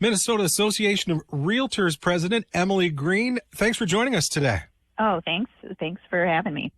Minnesota Association of Realtors President Emily Green. Thanks for joining us today. Oh, thanks. Thanks for having me.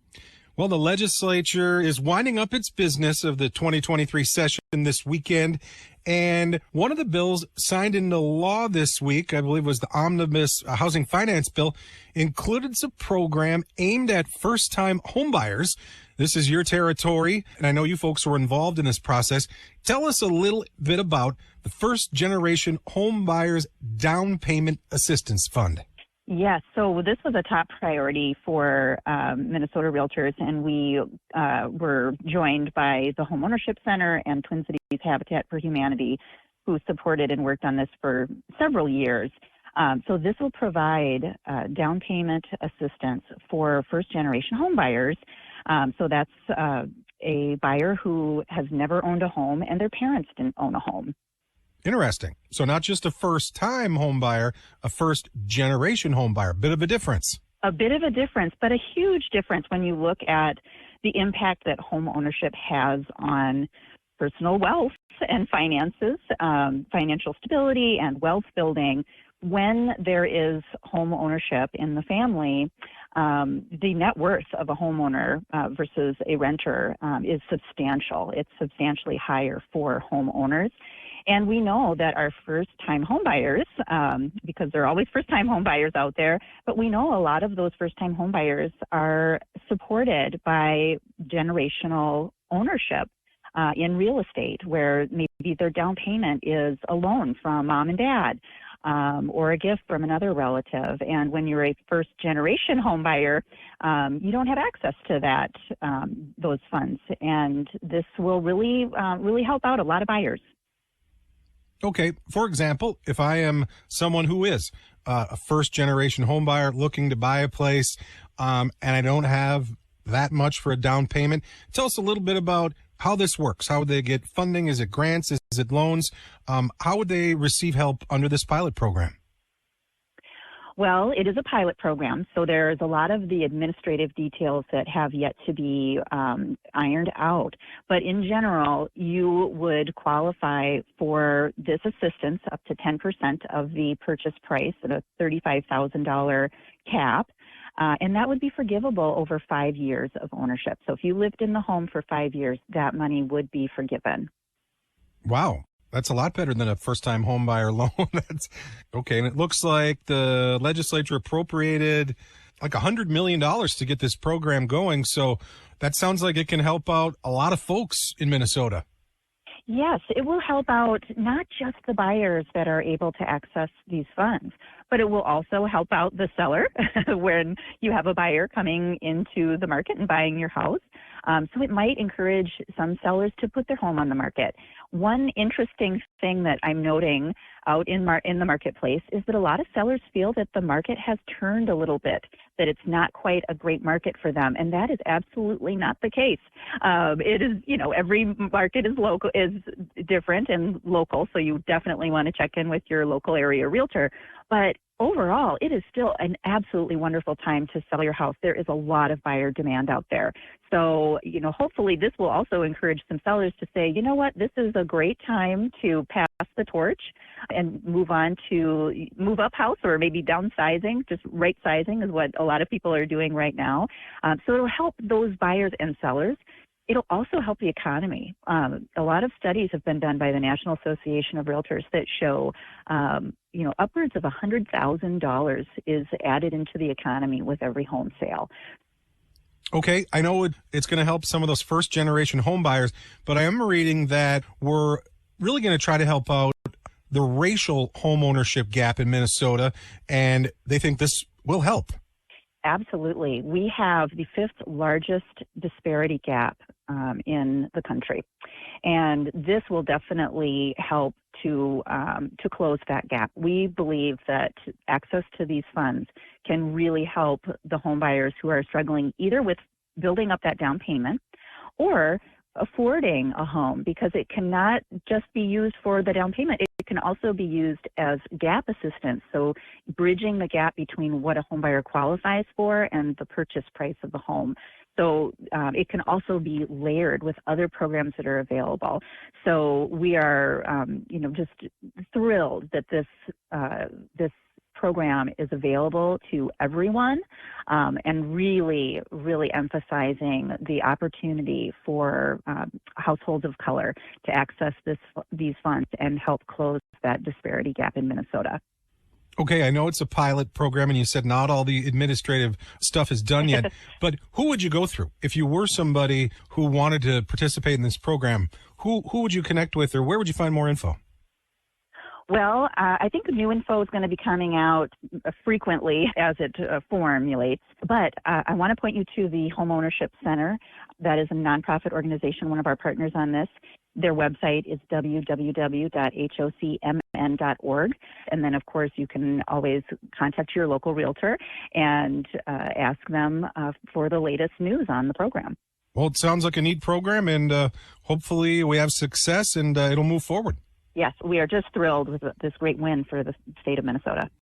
Well, the legislature is winding up its business of the 2023 session this weekend, and one of the bills signed into law this week, I believe, was the Omnibus Housing Finance Bill, included a program aimed at first-time homebuyers. This is your territory, and I know you folks were involved in this process. Tell us a little bit about the First Generation Homebuyers Down Payment Assistance Fund. Yes, so this was a top priority for Minnesota Realtors, and we were joined by the Homeownership Center and Twin Cities Habitat for Humanity, who supported and worked on this for several years. So this will provide down payment assistance for first-generation homebuyers. So that's a buyer who has never owned a home and their parents didn't own a home. Interesting. So not just a first-time home buyer, a first-generation home buyer. Bit of a difference. A bit of a difference, but a huge difference when you look at the impact that home ownership has on personal wealth and finances, financial stability and wealth building. When there is home ownership in the family, the net worth of a homeowner versus a renter is substantial. It's substantially higher for homeowners. And we know that our first-time homebuyers, because there are always first-time homebuyers out there, but we know a lot of those first-time homebuyers are supported by generational ownership in real estate, where maybe their down payment is a loan from mom and dad, or a gift from another relative. And when you're a first-generation homebuyer, you don't have access to that, those funds. And this will really help out a lot of buyers. Okay. For example, if I am someone who is a first-generation homebuyer looking to buy a place, and I don't have that much for a down payment, tell us a little bit about how this works. How would they get funding? Is it grants? Is it loans? How would they receive help under this pilot program? Well, it is a pilot program, so there's a lot of the administrative details that have yet to be ironed out. But in general, you would qualify for this assistance up to 10% of the purchase price at a $35,000 cap. And that would be forgivable over 5 years of ownership. So if you lived in the home for 5 years, that money would be forgiven. Wow. That's a lot better than a first-time homebuyer loan. That's okay. And it looks like the legislature appropriated like $100 million to get this program going. So that sounds like it can help out a lot of folks in Minnesota. Yes, it will help out not just the buyers that are able to access these funds, but it will also help out the seller when you have a buyer coming into the market and buying your house. So it might encourage some sellers to put their home on the market. One interesting thing that I'm noting out in the marketplace is that a lot of sellers feel that the market has turned a little bit, that it's not quite a great market for them, and that is absolutely not the case. It is, every market is different and local, so you definitely want to check in with your local area realtor. But overall, it is still an absolutely wonderful time to sell your house. There is a lot of buyer demand out there. So, hopefully this will also encourage some sellers to say, you know what, this is a great time to pass the torch and move up house, or maybe downsizing. Just right sizing is what a lot of people are doing right now. So it'll help those buyers and sellers. It'll also help the economy. A lot of studies have been done by the National Association of Realtors that show, upwards of $100,000 is added into the economy with every home sale. Okay, I know it's going to help some of those first-generation home buyers, but I am reading that we're really going to try to help out the racial home ownership gap in Minnesota, and they think this will help. Absolutely. We have the fifth largest disparity gap in the country, and this will definitely help to close that gap. We believe that access to these funds can really help the home buyers who are struggling either with building up that down payment or affording a home, because it cannot just be used for the down payment. It can also be used as gap assistance, so bridging the gap between what a home buyer qualifies for and the purchase price of the home. So it can also be layered with other programs that are available. So we are, just thrilled that this program is available to everyone, and really, really emphasizing the opportunity for households of color to access these funds and help close that disparity gap in Minnesota. Okay, I know it's a pilot program, and you said not all the administrative stuff is done yet, but who would you go through? If you were somebody who wanted to participate in this program, who would you connect with, or where would you find more info? Well, I think new info is going to be coming out frequently as it formulates, but I want to point you to the Homeownership Center. That is a nonprofit organization, one of our partners on this. Their website is www.hocmn.org. And then, of course, you can always contact your local realtor and ask them for the latest news on the program. Well, it sounds like a neat program, and hopefully we have success and it'll move forward. Yes, we are just thrilled with this great win for the state of Minnesota.